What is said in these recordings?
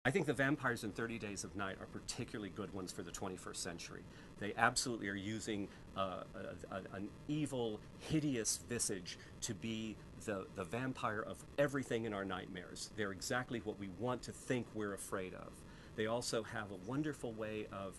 I think the vampires in 30 Days of Night are particularly good ones for the 21st century. They absolutely are using an evil, hideous visage to be the vampire of everything in our nightmares. They're exactly what we want to think we're afraid of. They also have a wonderful way of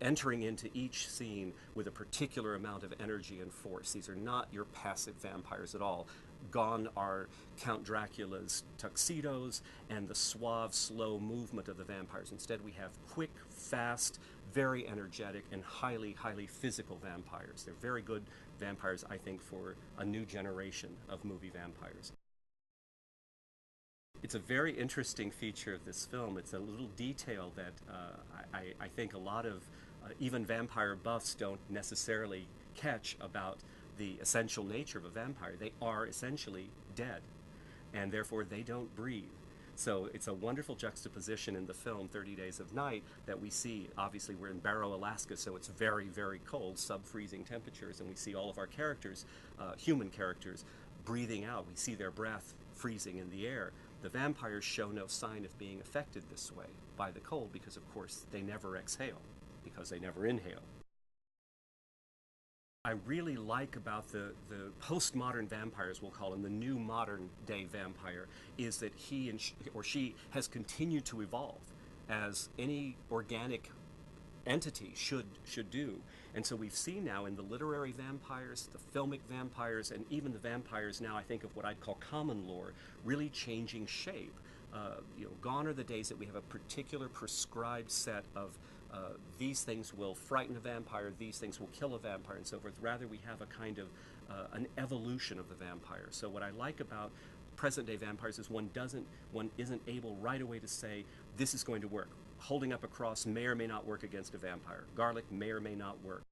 entering into each scene with a particular amount of energy and force. These are not your passive vampires at all. Gone are Count Dracula's tuxedos and the suave, slow movement of the vampires. Instead, we have quick, fast, very energetic, and highly, highly physical vampires. They're very good vampires, I think, for a new generation of movie vampires. It's a very interesting feature of this film. It's a little detail that I think a lot of even vampire buffs don't necessarily catch about the essential nature of a vampire. They are essentially dead, and therefore they don't breathe. So it's a wonderful juxtaposition in the film 30 Days of Night that we see. Obviously, we're in Barrow, Alaska, so it's very, very cold, sub-freezing temperatures, and we see all of our characters, human characters, breathing out. We see their breath freezing in the air. The vampires show no sign of being affected this way by the cold because, of course, they never exhale, because they never inhale. I really like about the postmodern vampires, we'll call him the new modern day vampire, is that he or she has continued to evolve as any organic entity should do. And so we've seen now in the literary vampires, the filmic vampires, and even the vampires now, I think of what I'd call common lore, really changing shape. Gone are the days that we have a particular prescribed set of these things will frighten a vampire, these things will kill a vampire, and so forth. Rather, we have a kind of an evolution of the vampire. So what I like about present-day vampires is one isn't able right away to say this is going to work. Holding up a cross may or may not work against a vampire. Garlic may or may not work.